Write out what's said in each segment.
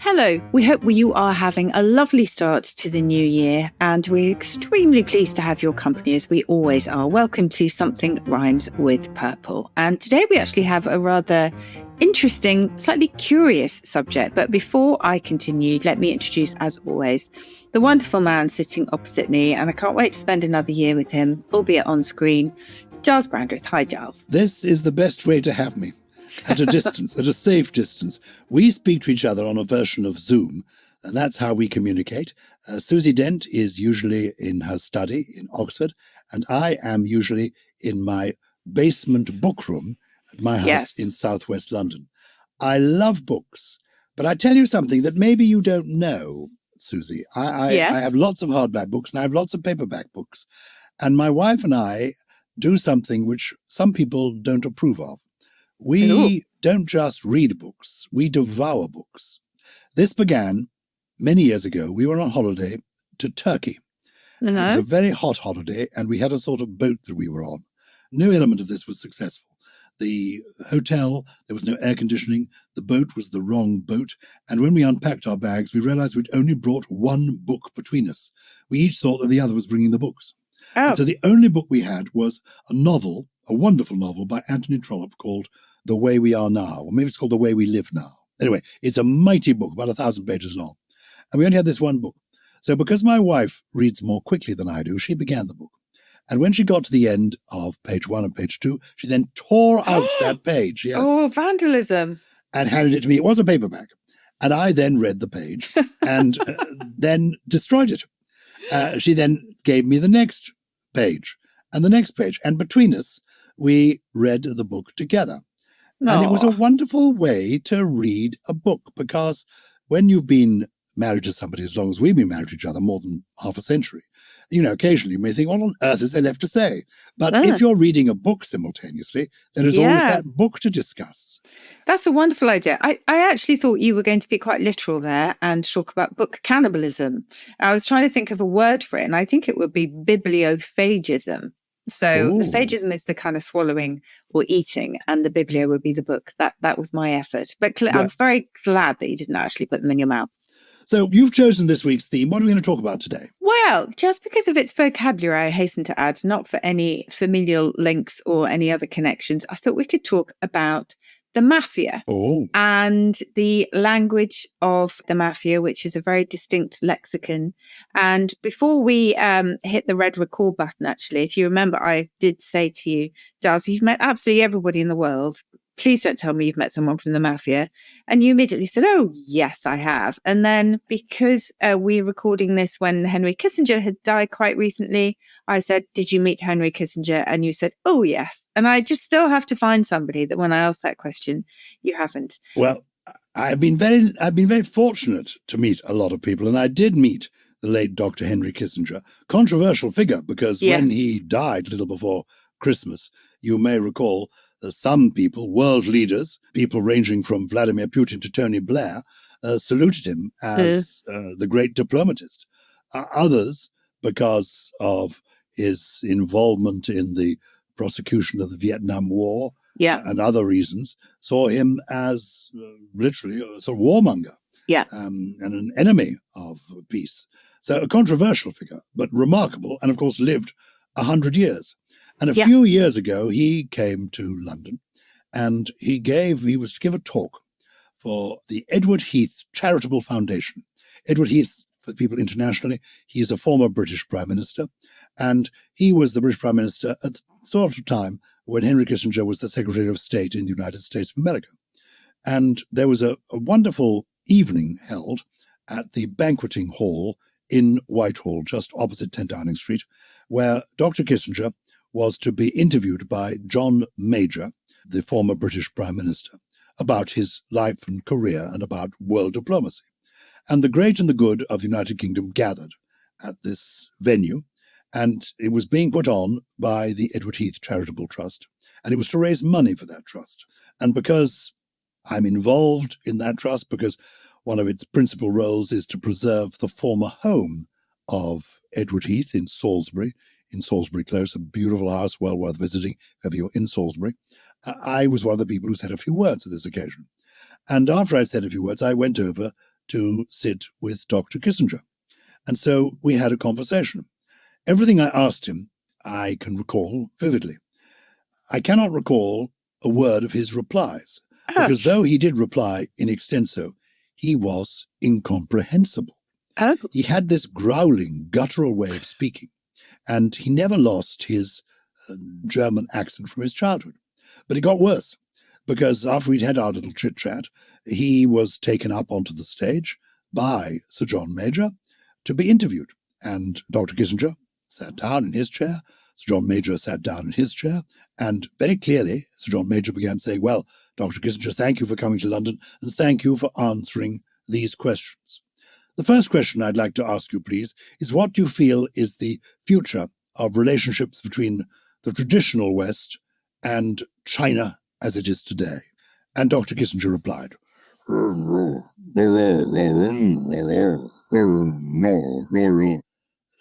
Hello, we hope you are having a lovely start to the new year, and we're extremely pleased to have your company as we always are. Welcome to Something Rhymes with Purple. And today we actually have a rather interesting, slightly curious subject. But before I continue, let me introduce, as always, the wonderful man sitting opposite me, and I can't wait to spend another year with him, albeit on screen, Gyles Brandreth. Hi, Gyles. This is the best way to have me. At a distance, at a safe distance. We speak to each other on a version of Zoom, and that's how we communicate. Susie Dent is usually in her study in Oxford, and I am usually in my basement book room at my house in southwest London. I love books, but I tell you something that maybe you don't know, Susie. I have lots of hardback books, and I have lots of paperback books, and my wife and I do something which some people don't approve of. We don't just read books, we devour books. This began many years ago. We were on holiday to Turkey. It was a very hot holiday, and we had a sort of boat that we were on. No element of this was successful. The hotel, there was no air conditioning, the boat was the wrong boat, and when we unpacked our bags, we realized we'd only brought one book between us. We each thought that the other was bringing the books. And so the only book we had was a novel, a wonderful novel by Anthony Trollope called The Way We Are Now, or maybe it's called The Way We Live Now. Anyway, it's a mighty book, about 1,000 pages long. And we only had this one book. So because my wife reads more quickly than I do, she began the book. And when she got to the end of page 1 and page 2, she then tore out that page. Yes. Oh, vandalism. And handed it to me. It was a paperback. And I then read the page and then destroyed it. She then gave me the next page and the next page. And between us, we read the book together. And it was a wonderful way to read a book, because when you've been married to somebody as long as we've been married to each other, more than half a century, occasionally you may think, what on earth is there left to say? But if you're reading a book simultaneously, there is always that book to discuss. That's a wonderful idea. I actually thought you were going to be quite literal there and talk about book cannibalism. I was trying to think of a word for it, and I think it would be bibliophagism. So the phagism is the kind of swallowing or eating, and the biblio would be the book. That was my effort. But I was very glad that you didn't actually put them in your mouth. So you've chosen this week's theme. What are we going to talk about today? Well, just because of its vocabulary, I hasten to add, not for any familial links or any other connections, I thought we could talk about the Mafia and the language of the Mafia, which is a very distinct lexicon. And before we hit the red record button, actually, if you remember, I did say to you, Gyles, you've met absolutely everybody in the world. Please don't tell me you've met someone from the Mafia. And you immediately said, oh, yes, I have. And then because we're recording this when Henry Kissinger had died quite recently, I said, did you meet Henry Kissinger? And you said, oh, yes. And I just still have to find somebody that when I ask that question, you haven't. Well, I've been very fortunate to meet a lot of people. And I did meet the late Dr. Henry Kissinger, controversial figure, because when he died a little before Christmas, you may recall, some people, world leaders, people ranging from Vladimir Putin to Tony Blair, saluted him as the great diplomatist. Others, because of his involvement in the prosecution of the Vietnam War and other reasons, saw him as literally a sort of warmonger and an enemy of peace. So a controversial figure, but remarkable, and of course lived 100 years. And a few years ago, he came to London, and he was to give a talk for the Edward Heath Charitable Foundation. Edward Heath, for the people internationally, he is a former British Prime Minister, and he was the British Prime Minister at the sort of time when Henry Kissinger was the Secretary of State in the United States of America. And there was a wonderful evening held at the banqueting hall in Whitehall, just opposite 10 Downing Street, where Dr. Kissinger was to be interviewed by John Major, the former British Prime Minister, about his life and career and about world diplomacy. And the great and the good of the United Kingdom gathered at this venue, and it was being put on by the Edward Heath Charitable Trust, and it was to raise money for that trust. And because I'm involved in that trust, because one of its principal roles is to preserve the former home of Edward Heath in Salisbury Close, a beautiful house, well worth visiting if ever you're in Salisbury. I was one of the people who said a few words at this occasion. And after I said a few words, I went over to sit with Dr. Kissinger. And so we had a conversation. Everything I asked him, I can recall vividly. I cannot recall a word of his replies, because though he did reply in extenso, he was incomprehensible. Oh. He had this growling, guttural way of speaking, and he never lost his German accent from his childhood. But it got worse, because after we'd had our little chit-chat, he was taken up onto the stage by Sir John Major to be interviewed. And Dr. Kissinger sat down in his chair, Sir John Major sat down in his chair, and very clearly Sir John Major began saying, well, Dr. Kissinger, thank you for coming to London, and thank you for answering these questions. The first question I'd like to ask you, please, is what do you feel is the future of relationships between the traditional West and China as it is today? And Dr. Kissinger replied,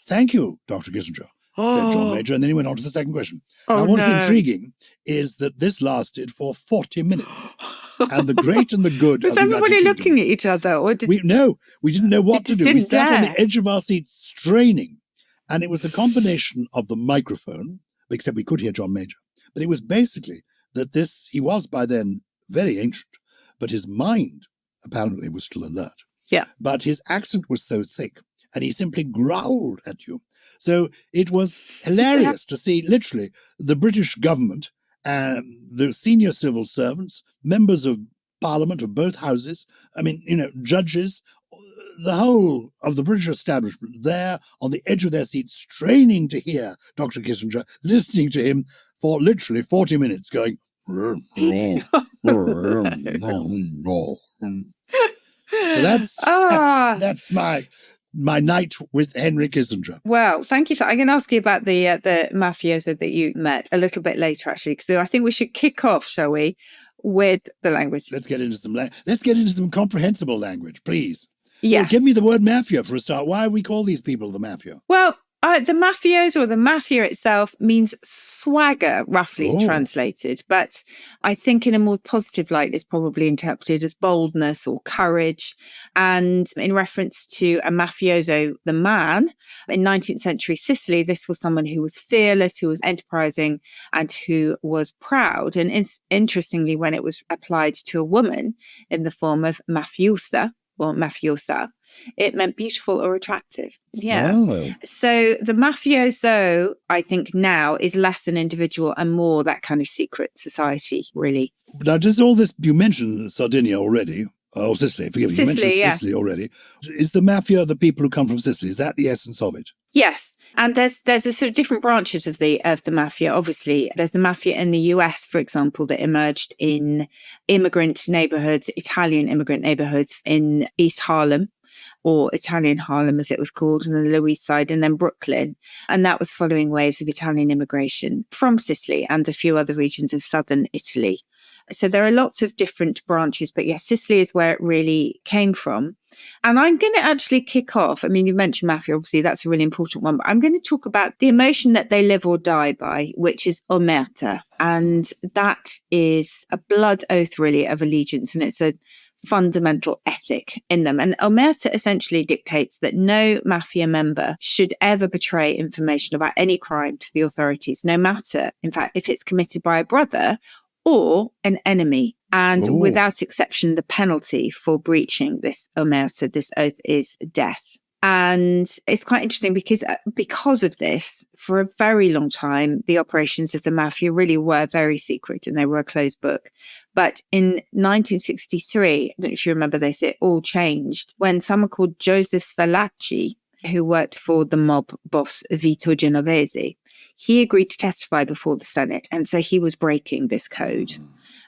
thank you, Dr. Kissinger, said John Major, and then he went on to the second question. Now, what's intriguing is that this lasted for 40 minutes. And the great and the good Was of the everybody United looking Kingdom, at each other? Or did... we didn't know what to do. We sat on the edge of our seats straining. And it was the combination of the microphone, except we could hear John Major. But it was basically that he was by then very ancient, but his mind apparently was still alert. Yeah. But his accent was so thick, and he simply growled at you. So it was hilarious to see literally the British government, the senior civil servants, members of Parliament of both houses, judges, the whole of the British establishment there on the edge of their seats, straining to hear Dr. Kissinger, listening to him for literally 40 minutes going, so that's my night with Henry Kissinger. Well, thank you. I'm going to ask you about the mafioso that you met a little bit later, actually, because I think we should kick off, shall we, with the language. Let's get into some comprehensible language, please. Yes. Well, give me the word mafia for a start. Why do we call these people the mafia? Well, the mafioso or the mafia itself means swagger, roughly translated. But I think in a more positive light, it's probably interpreted as boldness or courage. And in reference to a mafioso, the man, in 19th century Sicily, this was someone who was fearless, who was enterprising, and who was proud. And interestingly, when it was applied to a woman in the form of mafiosa, or mafiosa, it meant beautiful or attractive. Yeah. Oh. So the mafioso, I think now, is less an individual and more that kind of secret society, really. Now, does all this, you mentioned Sardinia already, or Sicily, forgive me, you mentioned Sicily already. Is the mafia the people who come from Sicily? Is that the essence of it? Yes. And there's a sort of different branches of the mafia, obviously. There's the mafia in the US, for example, that emerged in immigrant neighborhoods, Italian immigrant neighborhoods in East Harlem, or Italian Harlem as it was called, and then the Lower East Side, and then Brooklyn. And that was following waves of Italian immigration from Sicily and a few other regions of southern Italy. So there are lots of different branches, but yes, Sicily is where it really came from. And I'm going to actually kick off. I mean, you mentioned mafia, obviously, that's a really important one, but I'm going to talk about the emotion that they live or die by, which is omerta. And that is a blood oath, really, of allegiance. And it's a fundamental ethic in them. And omerta essentially dictates that no mafia member should ever betray information about any crime to the authorities, no matter, in fact, if it's committed by a brother or an enemy. And without exception, the penalty for breaching this omerta, this oath, is death. And it's quite interesting because of this, for a very long time, the operations of the mafia really were very secret and they were a closed book. But in 1963, I don't know if you remember this, it all changed when someone called Joseph Valachi, who worked for the mob boss Vito Genovese, he agreed to testify before the Senate. And so he was breaking this code.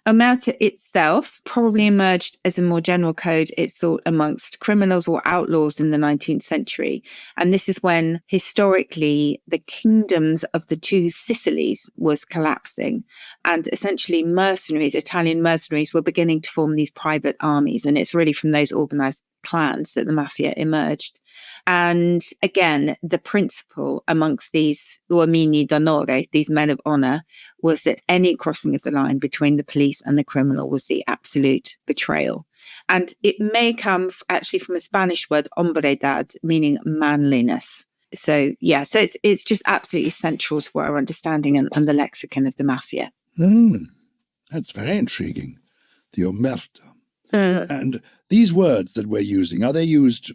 Omerta itself probably emerged as a more general code, it's thought, amongst criminals or outlaws in the 19th century. And this is when, historically, the kingdoms of the two Sicilies was collapsing. And essentially mercenaries, Italian mercenaries, were beginning to form these private armies. And it's really from those organized clans that the Mafia emerged. And again, the principle amongst these uomini d'onore, these men of honor, was that any crossing of the line between the police and the criminal was the absolute betrayal. And it may come actually from a Spanish word, hombredad, meaning manliness. So, yeah, so it's just absolutely central to our understanding and the lexicon of the Mafia. That's very intriguing. The omerta. And these words that we're using, are they used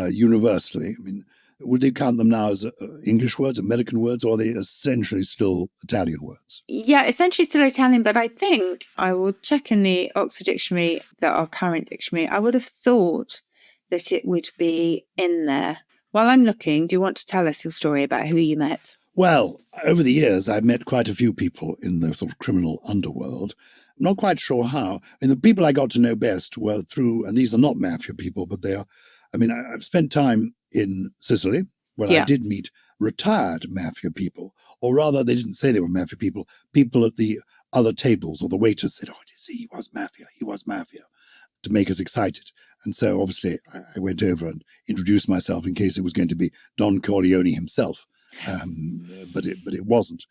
universally? I mean, would they count them now as English words, American words, or are they essentially still Italian words? Yeah, essentially still Italian, but I think I will check in the Oxford Dictionary, our current dictionary. I would have thought that it would be in there. While I'm looking, do you want to tell us your story about who you met? Well, over the years, I've met quite a few people in the sort of criminal underworld. I'm not quite sure how. And the people I got to know best were through, and these are not Mafia people, but they are, I mean, I've spent time in Sicily, where I did meet retired Mafia people, or rather, they didn't say they were Mafia people. People at the other tables or the waiters said, "Oh, he was Mafia," to make us excited. And so obviously I went over and introduced myself in case it was going to be Don Corleone himself. But it wasn't.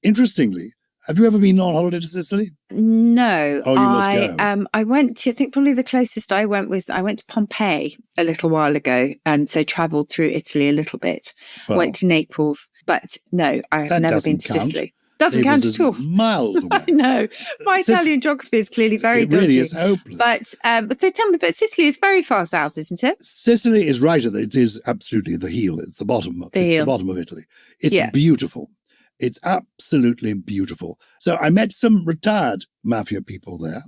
Interestingly, have you ever been on holiday to Sicily? No. Oh, you must go. I went to, I think probably the closest I went to Pompeii a little while ago, and so travelled through Italy a little bit. Well, went to Naples, but no, I've never been to Sicily. Doesn't count at all. Miles away. I know. My Italian geography is clearly very dodgy. It really is hopeless. But so tell me, but Sicily is very far south, isn't it? Sicily is right at it is absolutely the heel. It's the bottom. The bottom of Italy. It's beautiful. It's absolutely beautiful. So I met some retired Mafia people there.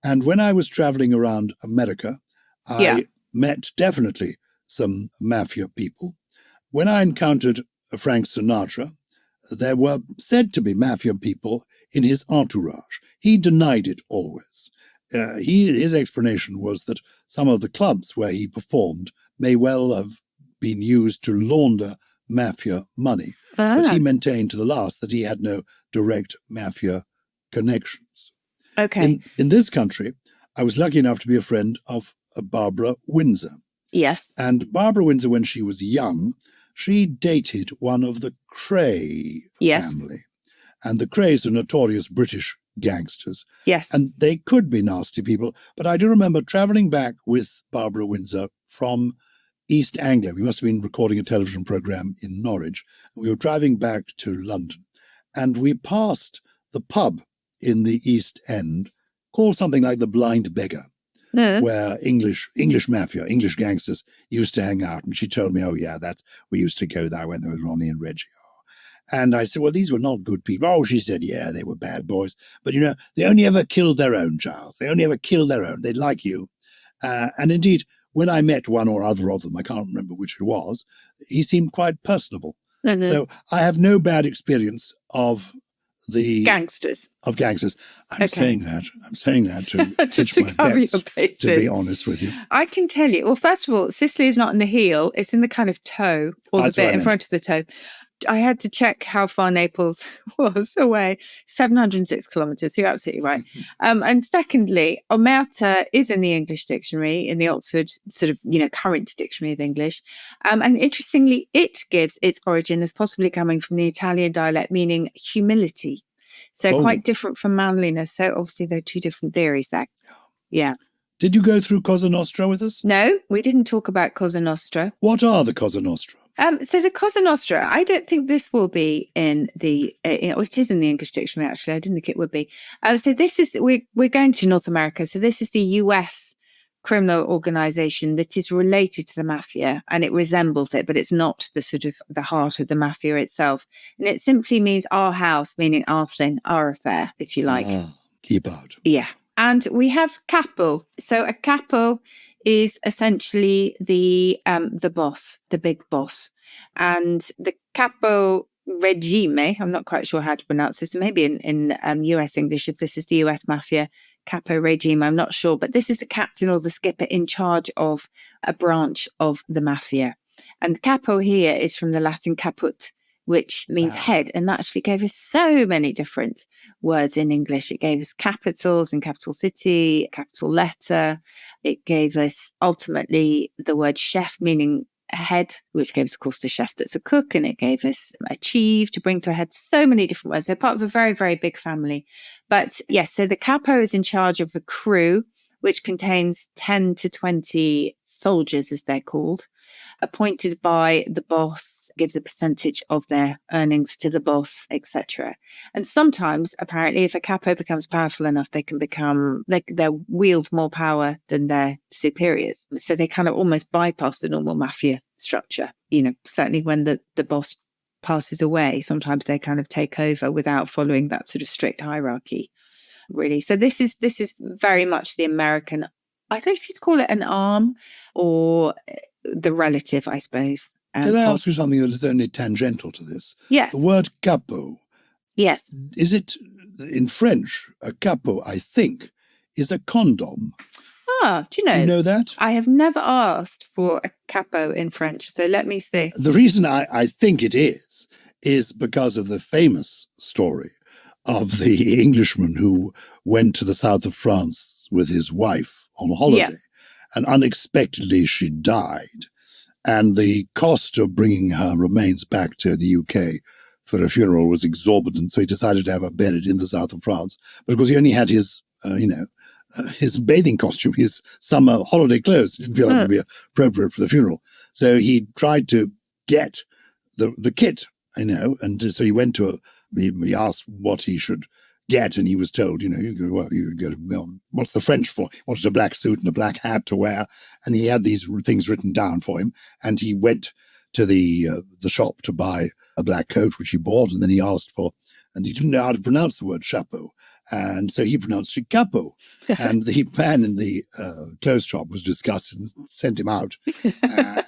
And when I was traveling around America, I met definitely some Mafia people. When I encountered Frank Sinatra, there were said to be Mafia people in his entourage. He denied it always. His explanation was that some of the clubs where he performed may well have been used to launder Mafia money. But he maintained to the last that he had no direct Mafia connections. Okay. In this country, I was lucky enough to be a friend of Barbara Windsor. Yes. And Barbara Windsor, when she was young, she dated one of the Cray family. And the Crays are notorious British gangsters. Yes. And they could be nasty people. But I do remember traveling back with Barbara Windsor from East Anglia. We must have been recording a television program in Norwich. We were driving back to London. And we passed the pub in the East End called something like the Blind Beggar. Where English Mafia, English gangsters used to hang out. And she told me, we used to go there when there was Ronnie and Reggie. And I said, well, these were not good people. Oh, she said, yeah, they were bad boys. But, they only ever killed their own, Gyles. They only ever killed their own. They'd like you. And indeed, when I met one or other of them, I can't remember which it was, he seemed quite personable. So I have no bad experience of the gangsters. I'm saying that to just pitch to my cover bets, your bases. to be honest with you. I can tell you. Well, first of all, Sicily is not in the heel; it's in the kind of toe, or the bit in front of the toe. I had to check how far Naples was away. 706 kilometres. You're absolutely right. And secondly, omerta is in the English dictionary, in the Oxford sort of, current dictionary of English. And interestingly, it gives its origin as possibly coming from the Italian dialect, meaning humility. So quite different from manliness. So obviously there are two different theories there. Yeah. Did you go through Cosa Nostra with us? No, we didn't talk about Cosa Nostra. What are the Cosa Nostra? So the Cosa Nostra, I don't think this will be in the, it is in the English dictionary, actually. I didn't think it would be. So this is, we're going to North America. So this is the US criminal organization that is related to the Mafia, and it resembles it, but it's not the sort of the heart of the Mafia itself. And it simply means our house, meaning our thing, our affair, if you like. Keep out. Yeah. And we have Capo. So a Capo is essentially the boss, the big boss. And the Capo regime, I'm not quite sure how to pronounce this, maybe in US English, if this is the US Mafia, Capo regime, I'm not sure. But this is the captain or the skipper in charge of a branch of the Mafia. And Capo here is from the Latin caput, which means head. And that actually gave us so many different words in English. It gave us capitals in capital city, capital letter. It gave us ultimately the word chef, meaning head, which gave us, of course, the chef that's a cook. And it gave us achieve, to bring to a head, so many different words. They're part of a very, very big family. But yes, so the capo is in charge of the crew, which contains 10 to 20 soldiers, as they're called, appointed by the boss, gives a percentage of their earnings to the boss, etc. And sometimes, apparently, if a capo becomes powerful enough, they wield more power than their superiors. So they kind of almost bypass the normal mafia structure. Certainly when the boss passes away, sometimes they kind of take over without following that sort of strict hierarchy. Really. So this is very much the American, I don't know if you'd call it an arm or the relative, I suppose. Can I ask you something that is only tangential to this? Yes. The word capo. Yes. Is it, in French, a capo, I think, is a condom? Ah, do you know that? I have never asked for a capo in French, so let me see. The reason I think it is because of the famous story of the Englishman who went to the south of France with his wife on holiday, and unexpectedly she died. And the cost of bringing her remains back to the UK for a funeral was exorbitant, so he decided to have her buried in the south of France. But of course, he only had his, his bathing costume, his summer holiday clothes. He didn't feel that would be appropriate for the funeral. So he tried to get the kit, and so he went to he asked what he should get, and he was told, you go, what's the French for? What's a black suit and a black hat to wear? And he had these things written down for him, and he went to the shop to buy a black coat, which he bought, and then he asked for, and he didn't know how to pronounce the word chapeau, and so he pronounced it capo. And the man in the clothes shop was disgusted and sent him out.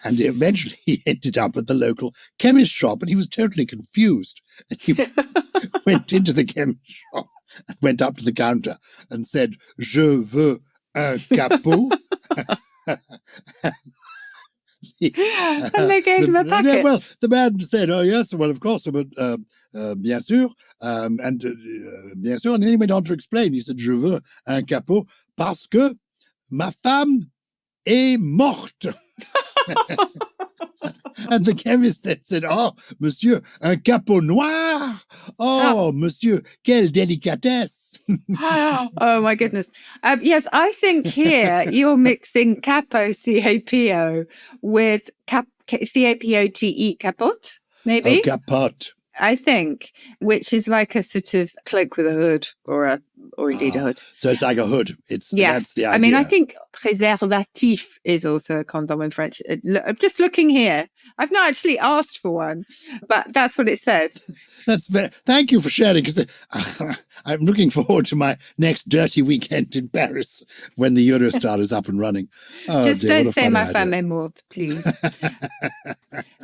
And eventually he ended up at the local chemist shop, and he was totally confused. And he went into the chemist shop and went up to the counter and said, "Je veux un capot." And they gave him a packet. Well, the man said, "Oh yes, well of course, but bien sûr, bien sûr." And then he went on to explain. He said, "Je veux un capot parce que ma femme est morte." And the chemist then said, "Oh, monsieur, un capot noir. Oh, monsieur, quelle délicatesse." Oh my goodness. Yes, I think here you're mixing capo, C-A-P-O, with C-A-P-O-T-E, capote, maybe? Oh, capote. I think, which is like a sort of cloak with a hood, or indeed a hood. So it's like a hood. That's the idea. I mean, I think préservatif is also a condom in French. I'm just looking here. I've not actually asked for one, but that's what it says. Thank you for sharing, because I'm looking forward to my next dirty weekend in Paris when the Eurostar is up and running. Oh, just dear, don't say ma femme est morte, please.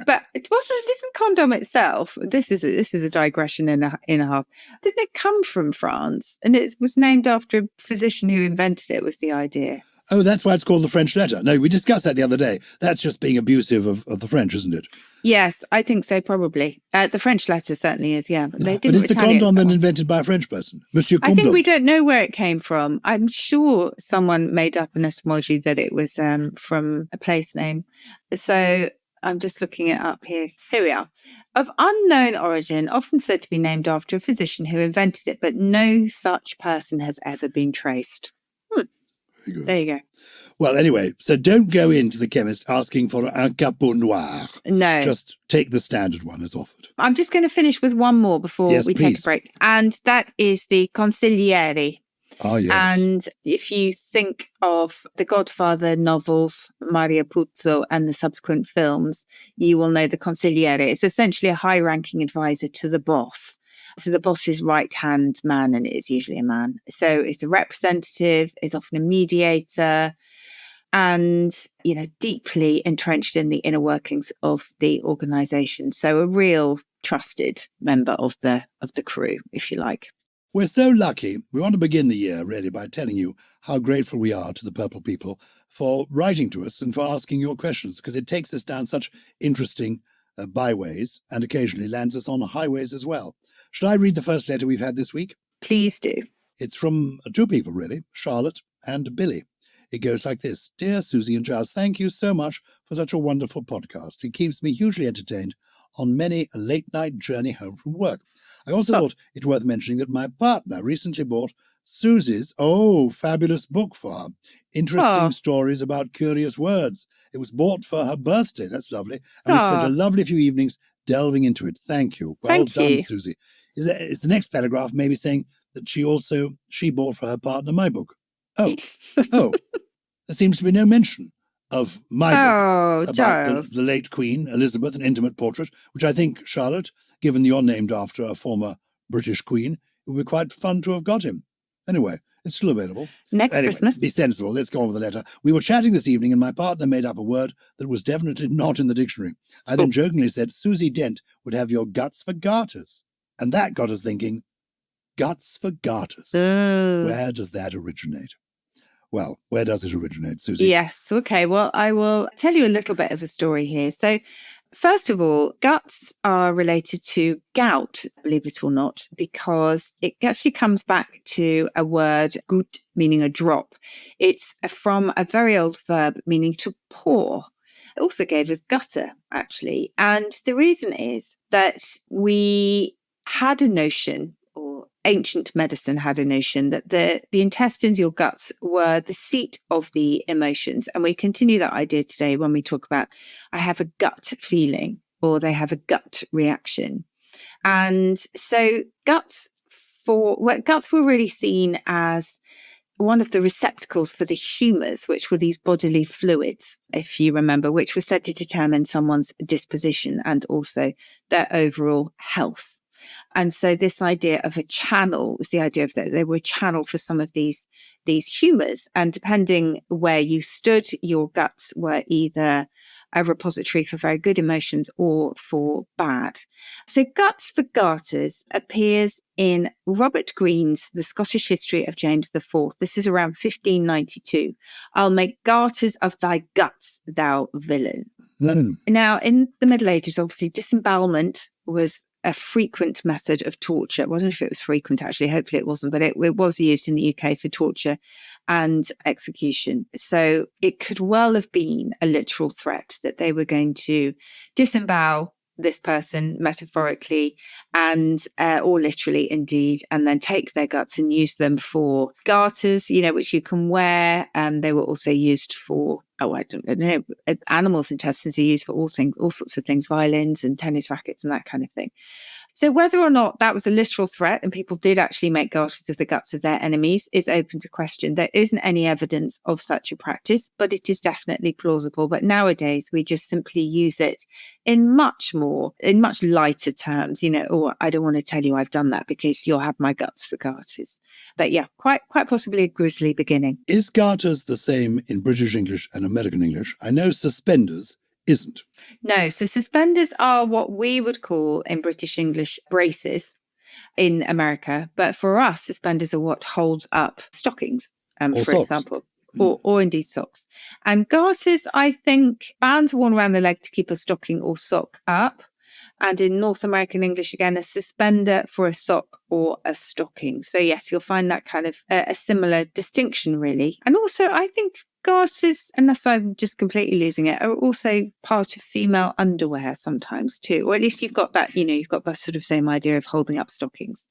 But it isn't condom itself. This is a digression in a half. Didn't it come from France? And it was named after a physician who invented it, was the idea. Oh, that's why it's called the French letter. No, we discussed that the other day. That's just being abusive of the French, isn't it? Yes, I think so, probably. The French letter certainly is, yeah. But is the condom then invented by a French person? Monsieur Condom? I think we don't know where it came from. I'm sure someone made up an etymology that it was from a place name. So I'm just looking it up here. Here we are. Of unknown origin, often said to be named after a physician who invented it, but no such person has ever been traced. There you go. Well, anyway, so don't go into the chemist asking for un capot noir. No. Just take the standard one as offered. I'm just going to finish with one more before we take a break. And that is the consigliere. Oh, yes. And if you think of the Godfather novels, Mario Puzo, and the subsequent films, you will know the consigliere. It's essentially a high-ranking advisor to the boss. So the boss's right-hand man, and it is usually a man. So it's a representative, is often a mediator, and, deeply entrenched in the inner workings of the organization. So a real trusted member of the crew, if you like. We're so lucky. We want to begin the year, really, by telling you how grateful we are to the Purple people for writing to us and for asking your questions, because it takes us down such interesting byways and occasionally lands us on highways as well. Shall I read the first letter we've had this week? Please do. It's from two people, really, Charlotte and Billy. It goes like this. Dear Susie and Gyles, thank you so much for such a wonderful podcast. It keeps me hugely entertained on many a late-night journey home from work. I also thought it worth mentioning that my partner recently bought Susie's, fabulous book for her. Interesting stories about curious words. It was bought for her birthday. That's lovely. And we spent a lovely few evenings delving into it. Thank you. Well done, Susie. Is the next paragraph maybe saying that she bought for her partner my book? There seems to be no mention of my book about the late Queen Elizabeth, an intimate portrait, which I think, Charlotte, given you're named after a former British Queen, it would be quite fun to have got him. Anyway, it's still available. Next Christmas. Be sensible. Let's go on with the letter. We were chatting this evening and my partner made up a word that was definitely not in the dictionary. I then jokingly said, Susie Dent would have your guts for garters. And that got us thinking, guts for garters. Where does that originate? Well, where does it originate, Susie? Yes. Okay. Well, I will tell you a little bit of a story here. So, first of all, guts are related to gout, believe it or not, because it actually comes back to a word, gut, meaning a drop. It's from a very old verb meaning to pour. It also gave us gutter, actually. And the reason is that we had a notion, or ancient medicine had a notion, that the intestines, your guts, were the seat of the emotions. And we continue that idea today when we talk about, I have a gut feeling, or they have a gut reaction. And so guts were really seen as one of the receptacles for the humours, which were these bodily fluids, if you remember, which were said to determine someone's disposition and also their overall health. And so this idea of a channel was the idea of that they were a channel for some of these humours. And depending where you stood, your guts were either a repository for very good emotions or for bad. So guts for garters appears in Robert Greene's The Scottish History of James IV. This is around 1592. I'll make garters of thy guts, thou villain. Now, in the Middle Ages, obviously, disembowelment was a frequent method of torture. I wasn't sure if it was frequent, actually. Hopefully it wasn't, but it was used in the UK for torture and execution. So it could well have been a literal threat that they were going to disembowel this person metaphorically and or literally indeed, and then take their guts and use them for garters, which you can wear. They were also used for, I don't know, animals' intestines are used for all sorts of things, violins and tennis rackets and that kind of thing. So whether or not that was a literal threat and people did actually make garters of the guts of their enemies is open to question. There isn't any evidence of such a practice, but it is definitely plausible. But nowadays we just simply use it in much lighter terms, or I don't want to tell you I've done that because you'll have my guts for garters. But yeah, quite possibly a grisly beginning. Is garters the same in British English and American English? I know suspenders isn't. No, so suspenders are what we would call in British English braces in America. But for us, suspenders are what holds up stockings, for example, or indeed socks. And garters, I think, bands worn around the leg to keep a stocking or sock up. And in North American English, again, a suspender for a sock or a stocking. So yes, you'll find that kind of a similar distinction, really. And also, I think garters, unless I'm just completely losing it, are also part of female underwear sometimes too. Or at least you've got that, you've got that sort of same idea of holding up stockings.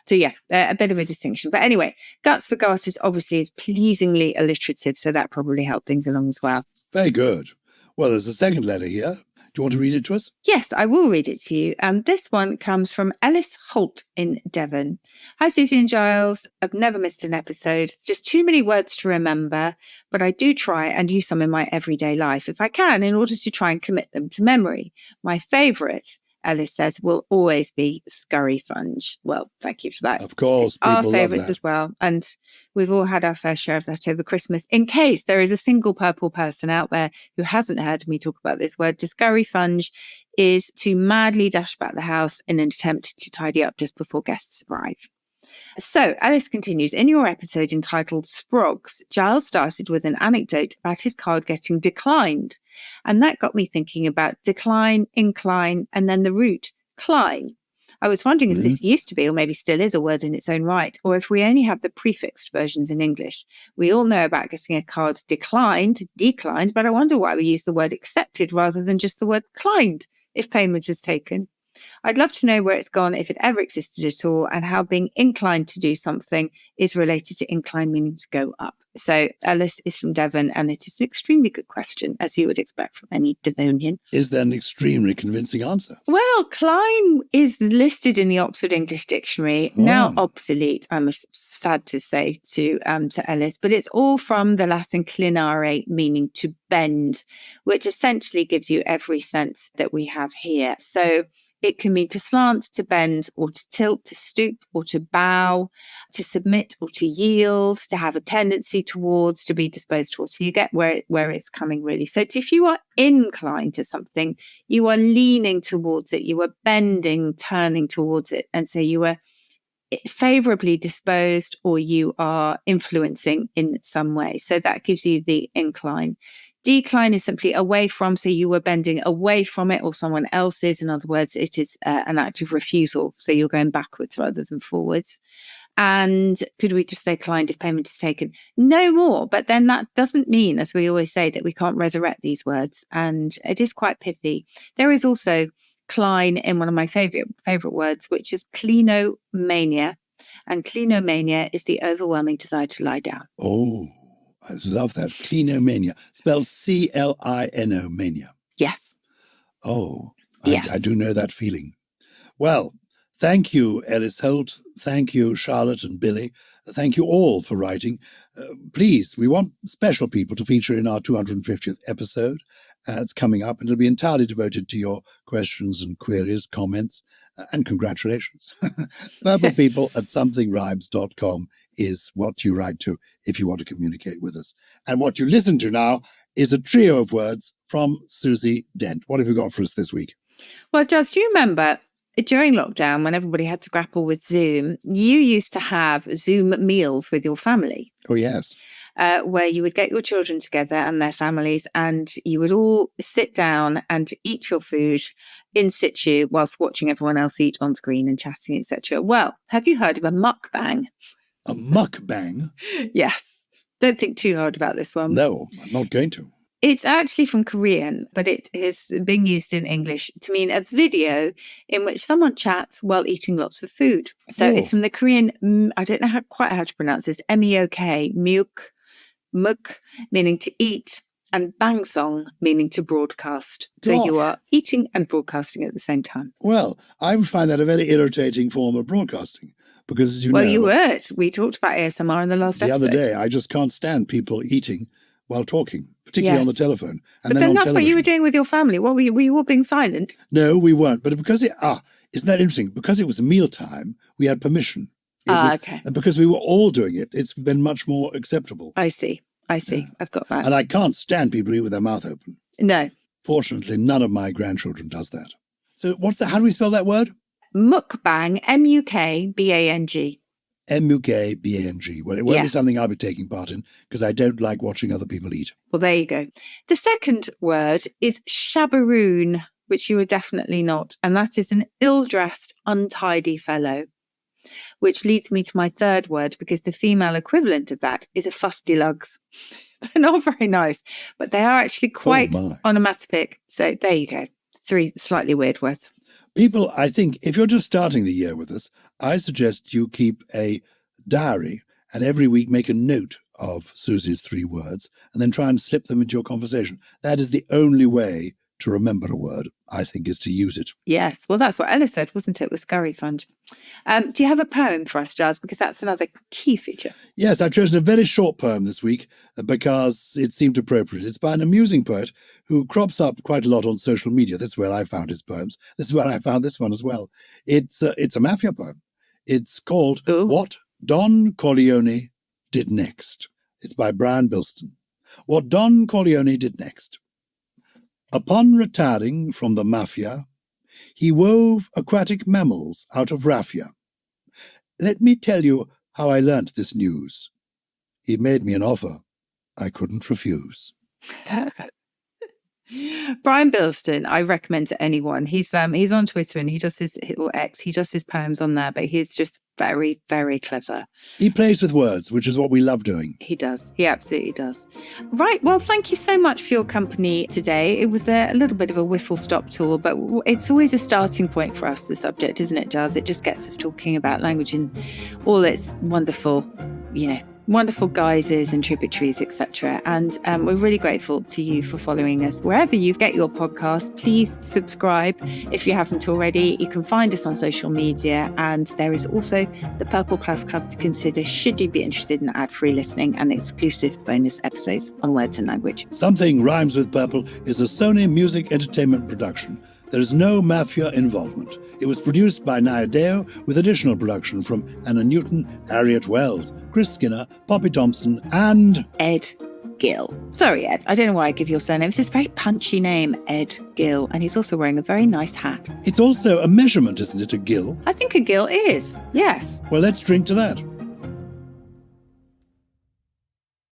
So yeah, a bit of a distinction. But anyway, guts for garters obviously is pleasingly alliterative. So that probably helped things along as well. Very good. Well, there's a second letter here. Do you want to read it to us? Yes, I will read it to you. And this one comes from Ellis Holt in Devon. Hi, Susie and Gyles. I've never missed an episode. It's just too many words to remember, but I do try and use some in my everyday life if I can in order to try and commit them to memory. My favourite, Ellis says, will always be scurry funge. Well, thank you for that. Of course, people our favourites love that as well. And we've all had our fair share of that over Christmas. In case there is a single purple person out there who hasn't heard me talk about this word, to scurry funge is to madly dash about the house in an attempt to tidy up just before guests arrive. So Alice continues, in your episode entitled Sprogs, Gyles started with an anecdote about his card getting declined. And that got me thinking about decline, incline, and then the root, cline. I was wondering if this used to be, or maybe still is, a word in its own right, or if we only have the prefixed versions in English. We all know about getting a card declined, but I wonder why we use the word accepted rather than just the word declined if payment is taken. I'd love to know where it's gone, if it ever existed at all, and how being inclined to do something is related to incline, meaning to go up. So Alice is from Devon, and it is an extremely good question, as you would expect from any Devonian. Is there an extremely convincing answer? Well, climb is listed in the Oxford English Dictionary, now obsolete, I'm sad to say to Ellis, but it's all from the Latin clinare, meaning to bend, which essentially gives you every sense that we have here. So it can mean to slant, to bend, or to tilt, to stoop, or to bow, to submit, or to yield, to have a tendency towards, to be disposed towards. So you get where it's coming, really. So if you are inclined to something, you are leaning towards it, you are bending, turning towards it. And so you are favorably disposed, or you are influencing in some way. So that gives you the incline. Decline is simply away from, so you were bending away from it or someone else is. In other words, it is an act of refusal. So you're going backwards rather than forwards. And could we just say declined if payment is taken? No more. But then that doesn't mean, as we always say, that we can't resurrect these words. And it is quite pithy. There is also cline in one of my favorite words, which is clinomania. And clinomania is the overwhelming desire to lie down. Oh, I love that. Clinomania. Spelled C-L-I-N-O, mania. Yes. Oh, yes. I do know that feeling. Well, thank you, Ellis Holt. Thank you, Charlotte and Billy. Thank you all for writing. Please, we want special people to feature in our 250th episode. It's coming up, and it'll be entirely devoted to your questions and queries, comments, and congratulations. purplepeople@somethingrhymes.com is what you write to if you want to communicate with us. And what you listen to now is a trio of words from Susie Dent. What have you got for us this week? Well, Giles, do you remember during lockdown, when everybody had to grapple with Zoom, you used to have Zoom meals with your family? Oh, yes. Where you would get your children together and their families, and you would all sit down and eat your food in situ whilst watching everyone else eat on screen and chatting, etc. Well, have you heard of a mukbang? A mukbang? Yes. Don't think too hard about this one. No, I'm not going to. It's actually from Korean, but it is being used in English to mean a video in which someone chats while eating lots of food. So It's from the Korean, I don't know quite how to pronounce this, M-E-O-K, muk, meaning to eat, and bangsong, meaning to broadcast. So you are eating and broadcasting at the same time. Well, I would find that a very irritating form of broadcasting because, as you know... Well, you would. We talked about ASMR in the last episode. The other day, I just can't stand people eating while talking, particularly on the telephone. But then that's what you were doing with your family. What were you all being silent? No, we weren't. But because isn't that interesting? Because it was mealtime, we had permission. Okay. And because we were all doing it, it's then much more acceptable. I see. Yeah. I've got that. And I can't stand people who eat with their mouth open. No. Fortunately, none of my grandchildren does that. So how do we spell that word? Mukbang, M-U-K-B-A-N-G. M-U-K-B-A-N-G. Well, it won't be something I'll be taking part in because I don't like watching other people eat. Well, there you go. The second word is shabaroon, which you are definitely not. And that is an ill-dressed, untidy fellow. Which leads me to my third word, because the female equivalent of that is a fustilugs. They're not very nice, but they are actually quite onomatopoeic. So there you go. 3 slightly weird words. People, I think, if you're just starting the year with us, I suggest you keep a diary and every week make a note of Susie's 3 words and then try and slip them into your conversation. That is the only way to remember a word, I think, is to use it. Yes. Well, that's what Ella said, wasn't it, with Scurry Fund? Do you have a poem for us, Giles? Because that's another key feature. Yes, I've chosen a very short poem this week because it seemed appropriate. It's by an amusing poet who crops up quite a lot on social media. This is where I found his poems. This is where I found this one as well. It's a Mafia poem. It's called What Don Corleone Did Next. It's by Brian Bilston. What Don Corleone Did Next. Upon retiring from the Mafia, he wove aquatic mammals out of raffia. Let me tell you how I learnt this news. He made me an offer I couldn't refuse. Brian Bilston, I recommend to anyone. He's on Twitter and he does or X, he does his poems on there, but he's just very, very clever. He plays with words, which is what we love doing. He does. He absolutely does. Right. Well, thank you so much for your company today. It was a little bit of a whistle-stop tour, but it's always a starting point for us, the subject, isn't it, Giles? It just gets us talking about language in all its wonderful, wonderful guises and tributaries, etc. And we're really grateful to you for following us wherever you get your podcast. Please subscribe if you haven't already. You can find us on social media, and there is also the Purple Plus Club to consider should you be interested in ad-free listening and exclusive bonus episodes on Words and Language. Something Rhymes with Purple is a Sony Music Entertainment production. There is no Mafia involvement. It was produced by Nayadeo with additional production from Anna Newton, Harriet Wells, Chris Skinner, Poppy Thompson, and Ed Gill. Sorry, Ed. I don't know why I give your surname. It's this very punchy name, Ed Gill, and he's also wearing a very nice hat. It's also a measurement, isn't it, a gill? I think a gill is, yes. Well, let's drink to that.